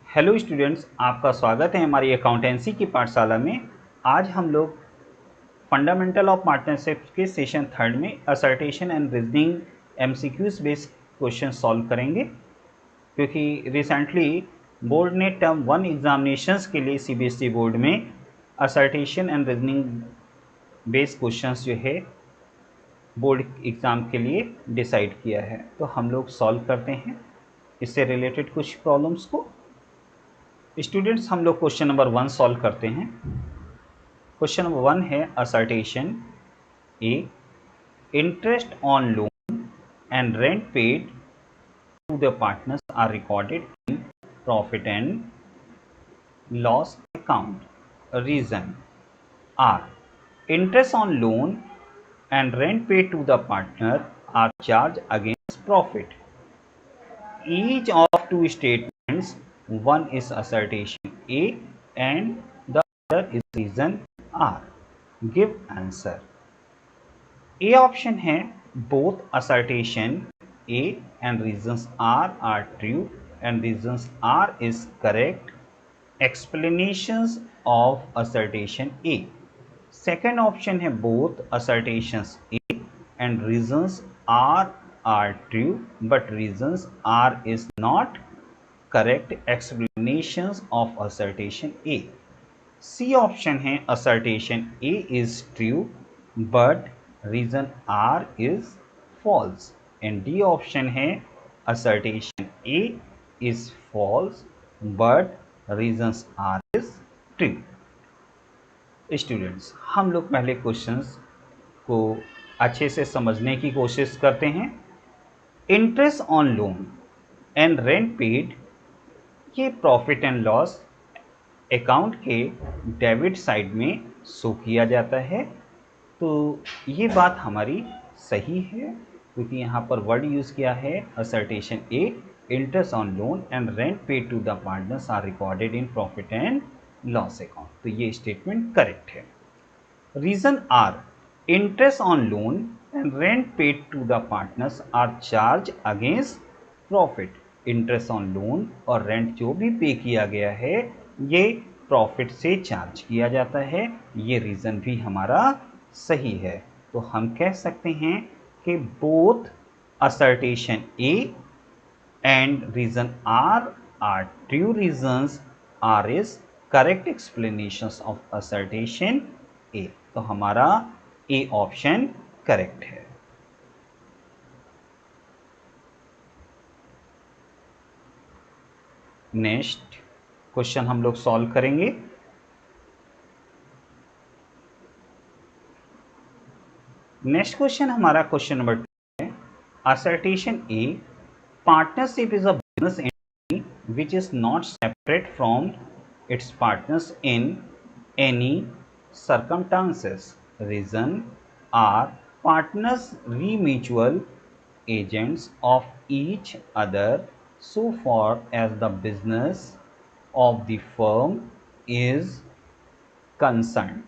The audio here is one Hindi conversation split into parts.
हेलो स्टूडेंट्स, आपका स्वागत है हमारी अकाउंटेंसी की पाठशाला में। आज हम लोग फंडामेंटल ऑफ पार्टनरशिप के सेशन 3 में assertion and reasoning MCQs based question solve करेंगे, क्योंकि रिसेंटली बोर्ड ने टर्म 1 एग्जामिनेशंस के लिए सीबीएसई बोर्ड में assertion and reasoning based questions जो है बोर्ड एग्ज़ाम के लिए डिसाइड किया है। तो हम लोग सॉल्व करते हैं इससे रिलेटेड कुछ प्रॉब्लम्स को। स्टूडेंट्स, हम लोग क्वेश्चन नंबर 1 सॉल्व करते हैं। क्वेश्चन नंबर 1 है assertion A, interest on loan and rent paid to the partners are recorded in profit and loss account. Reason R interest on loan and rent paid to the partner are charged against profit. Each of two statements, one is assertion A and the other is reason R. Give answer. A option है both assertion A and reasons R are true and reasons R is correct. Explanations of assertion A. Second option है both assertions A and reasons R are true but reasons R is not correct. Explanations of assertion A. C option है assertion A is true but reason R is false and D option है assertion A is false but reasons R is true. Students, हम लोग पहले क्वेश्चंस को अच्छे से समझने की कोशिश करते हैं। Interest on loan and rent paid ये प्रॉफिट एंड लॉस अकाउंट के डेबिट साइड में शो किया जाता है। तो ये बात हमारी सही है, क्योंकि यहाँ पर वर्ड यूज़ किया है assertion A, interest on loan and rent paid to the partners are recorded in profit and loss account. तो ये स्टेटमेंट करेक्ट है। Reason R interest on loan and rent paid to the partners are charge against profit. Interest on loan और रेंट जो भी पे किया गया है ये प्रॉफिट से चार्ज किया जाता है। ये रीज़न भी हमारा सही है। तो हम कह सकते हैं कि both assertion A and reason are true regions, are is correct explanations of assertion ए। तो हमारा ए ऑप्शन करेक्ट है। नेक्स्ट क्वेश्चन हम लोग सॉल्व करेंगे। नेक्स्ट क्वेश्चन हमारा क्वेश्चन नंबर 2 है assertion A, partnership is a business entity which is not separate from its partners in any circumstances. Reason are partners re mutual agents of each other so far as the business of the firm is concerned.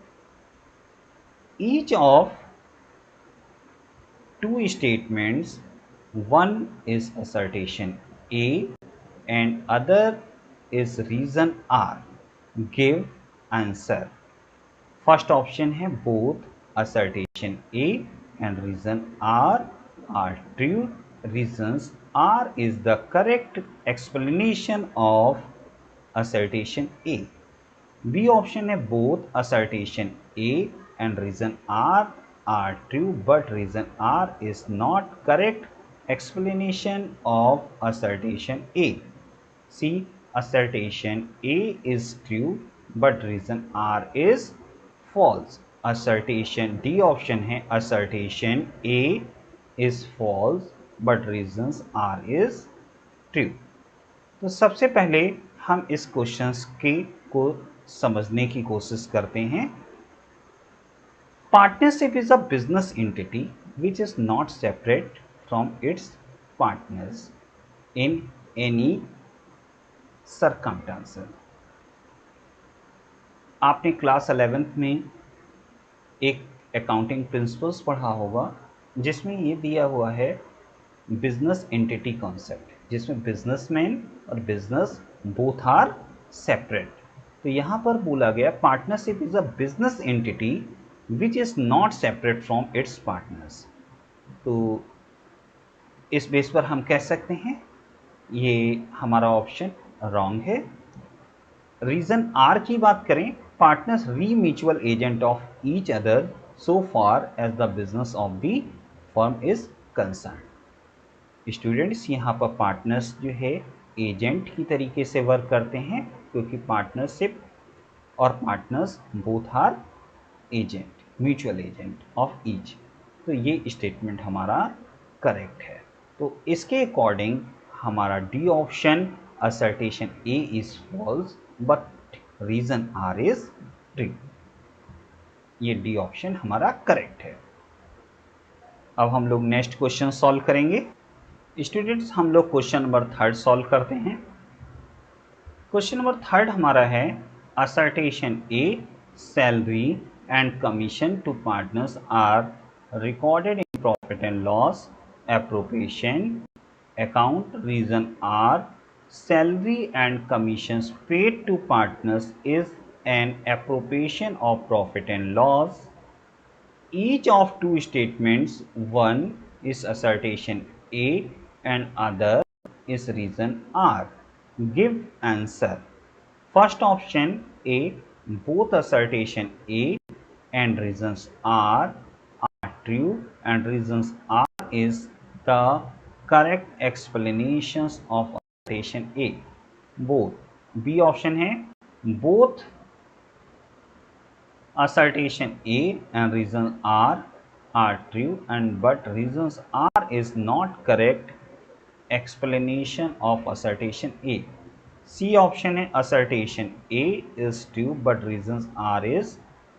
Each of two statements, one is assertion A and other is reason R. Give answer. First option है both assertion A and reason R are true. Reasons R is the correct explanation of assertion A. B option है both assertion A and reason R are true but reason R is not correct explanation of assertion A. C assertion A is true but reason R is false. assertion D option है assertion A is false but reasons R is true. तो सबसे पहले हम इस क्वेश्चंस को समझने की कोशिश करते हैं। Partnership is a business entity which is not separate from its partners in any circumstances. आपने क्लास 11th में एक अकाउंटिंग प्रिंसिपल्स पढ़ा होगा, जिसमें ये दिया हुआ है बिजनेस एंटिटी कॉन्सेप्ट, जिसमें बिजनेसमैन और बिजनेस बोथ आर सेपरेट। तो यहाँ पर बोला गया partnership is a business entity which is not separate from its partners. तो इस बेस पर हम कह सकते हैं ये हमारा ऑप्शन रॉन्ग है। रीजन आर की बात करें, partners are mutual agent of each other so far as the business of the firm is concern. Students, यहाँ पर पार्टनर्स जो है एजेंट की तरीके से वर्क करते हैं, क्योंकि पार्टनरशिप और partners both are agent, mutual agent of each. तो ये स्टेटमेंट हमारा करेक्ट है। तो इसके अकॉर्डिंग हमारा D option assertion A is false but reason R is true. ये डी ऑप्शन हमारा करेक्ट है। अब हम लोग नेक्स्ट क्वेश्चन सॉल्व करेंगे। स्टूडेंट्स, हम लोग क्वेश्चन नंबर 3 सॉल्व करते हैं। क्वेश्चन नंबर 3 हमारा है assertion A, salary and commission to partners are recorded in profit and loss appropriation account. Reason R, salary and commissions paid to partners is an appropriation of profit and loss. Each of two statements, one is assertion A and other is reason R. Give answer. First option A, both assertion A and reasons R true and reasons R is the correct explanations of assertion A. Both. B option है both assertion A and reason R are true and but reasons R is not correct explanation of assertion A. C option है assertion A is true but reasons R is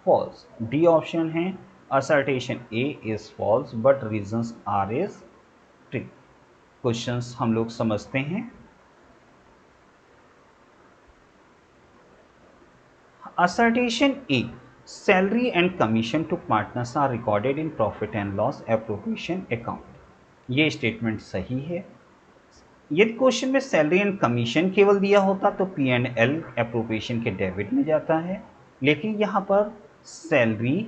false. D option है assertion A is false but reasons R is true. Questions हम लोग समझते हैं। assertion A, salary and commission to partners are recorded in profit and loss appropriation account. ये स्टेटमेंट सही है। यदि क्वेश्चन में सैलरी एंड कमीशन केवल दिया होता तो पी एंड एल एप्रोप्रिएशन के डेबिट में जाता है, लेकिन यहाँ पर salary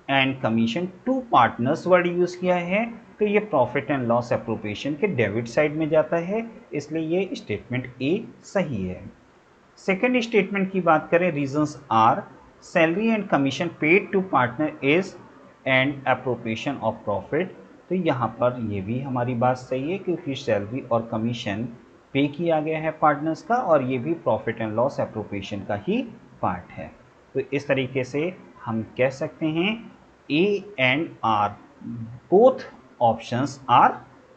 and commission to partners word use किया है, तो ये प्रॉफिट एंड लॉस एप्रोप्रिएशन के डेबिट साइड में जाता है, इसलिए ये स्टेटमेंट ए सही है। सेकेंड स्टेटमेंट की बात करें, reasons R, salary and commission paid to partner is and appropriation of profit, तो यहाँ पर ये भी हमारी बात सही है, क्योंकि सैलरी और कमीशन पे किया गया है पार्टनर्स का और ये भी प्रॉफिट एंड लॉस एप्रोप्रिएशन का ही पार्ट है। तो इस तरीके से हम कह सकते हैं A and are both options are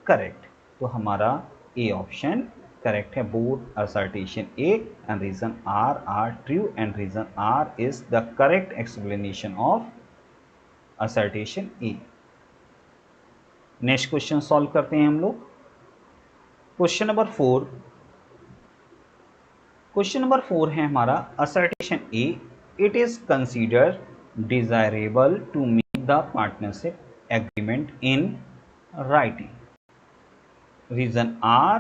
correct. तो हमारा ए ऑप्शन करेक्ट है। Both assertion A and reason are true and reason R is the correct explanation of assertion A. Next question solve करते हैं हम लोग। Question number 4। क्वेश्चन नंबर 4 है हमारा assertion A, it is considered desirable to make the partnership agreement in writing. Reason R,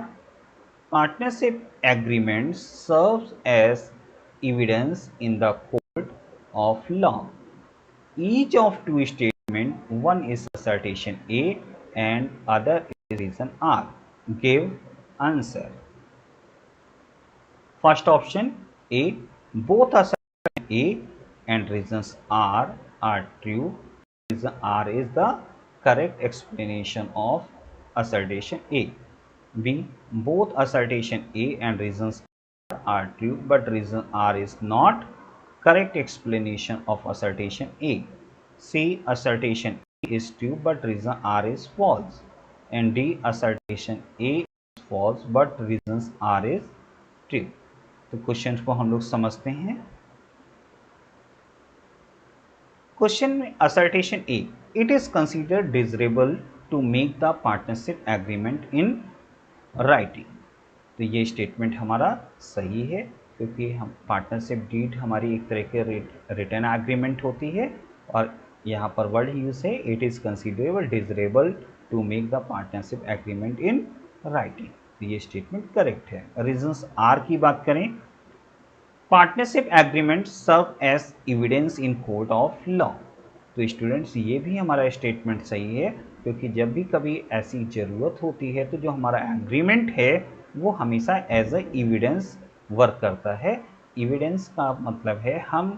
partnership agreement serves as evidence in the court of law. Each of two statement, one is assertion A and other is reason R. Give answer. First option A, both assertion A and reasons R are true. Reason R is the correct explanation of assertion A. B, both assertion A and reasons R are true but reason R is not correct explanation of assertion A. C, assertion A is true but reason R is false. And D, assertion A is false but reasons R is true. तो क्वेश्चन को हम लोग समझते हैं। क्वेश्चन में assertion A, it is considered desirable to make the partnership agreement in writing. तो ये स्टेटमेंट हमारा सही है, क्योंकि हम पार्टनरशिप डीड हमारी एक तरह के रिटर्न एग्रीमेंट होती है और यहाँ पर वर्ड यूज है it is considerable desirable to make the partnership agreement in writing. तो ये स्टेटमेंट करेक्ट है। रीजंस आर की बात करें, partnership agreement serve as evidence in court of law. तो स्टूडेंट्स ये भी हमारा स्टेटमेंट सही है, क्योंकि जब भी कभी ऐसी ज़रूरत होती है तो जो हमारा एग्रीमेंट है वो हमेशा एज अ एविडेंस वर्क करता है। एविडेंस का मतलब है हम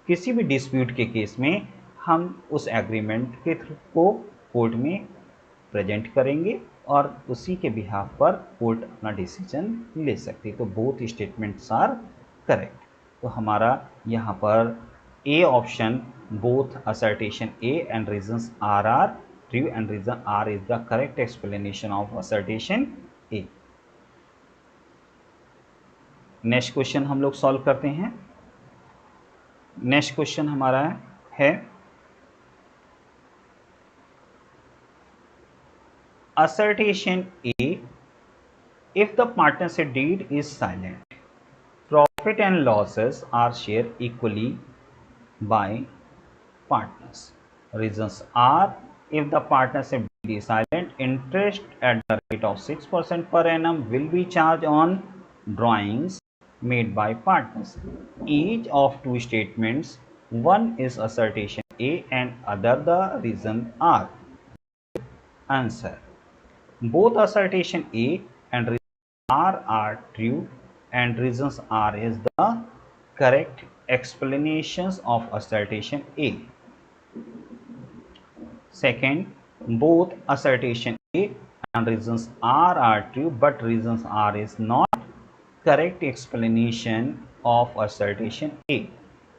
किसी भी डिस्प्यूट के केस में हम उस एग्रीमेंट के थ्रू को कोर्ट में प्रेजेंट करेंगे और उसी के बिहाफ पर कोर्ट अपना डिसीजन ले सकती है। तो बोथ स्टेटमेंट्स आर करेक्ट। तो हमारा यहाँ पर A option both assertion A and reasons are R true and reason R is the correct explanation of assertion A. Next question हम लोग सॉल्व करते हैं। नेक्स्ट क्वेश्चन हमारा है assertion A, if the partnership deed is silent, profit and losses are shared equally by partners. Reasons are, if the partnership deed is silent, interest at the rate of 6% per annum will be charged on drawings made by partners. Each of two statements, one is assertion A and other the reason R. Answer: both assertion A and reason R are true and reasons R is the correct explanations of assertion A. Second, both assertion A and reasons R are true, but reasons R is not correct explanation of assertion A.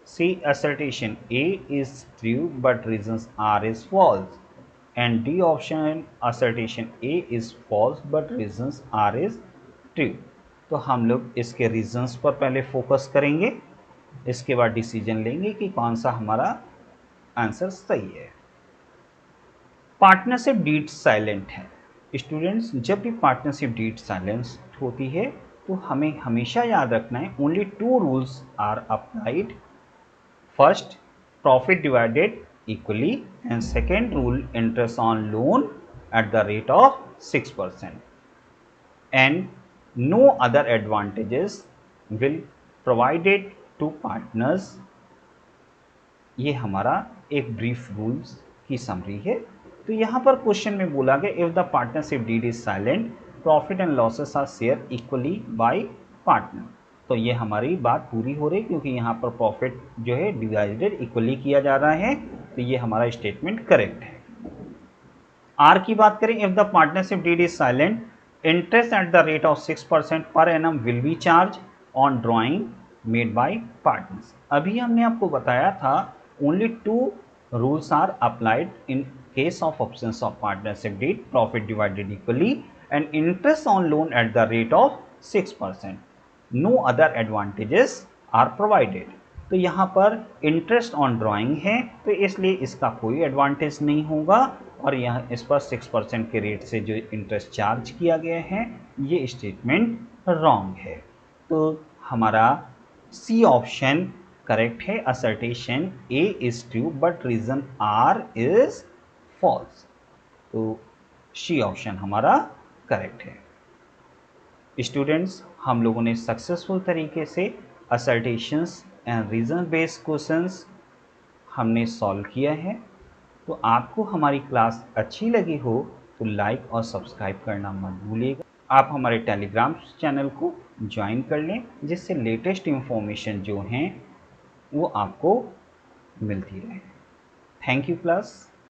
See, assertion A is true, but reasons R is false. And D option, assertion A is false but reasons R is true. तो हम लोग इसके रीजंस पर पहले फोकस करेंगे, इसके बाद डिसीजन लेंगे कि कौन सा हमारा आंसर सही है। पार्टनरशिप डीड साइलेंट है। स्टूडेंट्स, जब भी पार्टनरशिप डीड साइलेंस होती है तो हमें हमेशा याद रखना है only two rules are applied. First, profit divided equally, and second rule, interest on loan at the rate of 6%, and no other advantages will provided to partners। ये हमारा एक ब्रीफ रूल्स की समरी है। तो यहाँ पर क्वेश्चन में बोला गया if the partnership deed is silent, profit and losses are share equally by partner. तो ये हमारी बात पूरी हो रही, क्योंकि यहाँ पर प्रॉफिट जो है डिवाइडेड इक्वली किया जा रहा है। तो ये हमारा स्टेटमेंट करेक्ट है। आर की बात करें, if the partnership deed is silent, interest at the rate of 6% per annum will be charged on drawing made by partners. अभी हमने आपको बताया था only two rules are applied in case of options of partnership deed, profit divided equally and interest on loan at the rate of 6%। No other advantages are provided. तो यहाँ पर इंटरेस्ट ऑन ड्राइंग है, तो इसलिए इसका कोई एडवांटेज नहीं होगा, और यहाँ इस पर 6% के रेट से जो इंटरेस्ट चार्ज किया गया है, ये स्टेटमेंट रॉन्ग है। तो हमारा सी ऑप्शन करेक्ट है, assertion A is true but reason R is false. तो सी ऑप्शन हमारा करेक्ट है। स्टूडेंट्स, हम लोगों ने सक्सेसफुल तरीके से assertions and reason based questions हमने सॉल्व किया है। तो आपको हमारी क्लास अच्छी लगी हो तो लाइक और सब्सक्राइब करना मत भूलिएगा। आप हमारे टेलीग्राम चैनल को ज्वाइन कर लें, जिससे लेटेस्ट इंफॉर्मेशन जो हैं वो आपको मिलती रहे। Thank you class.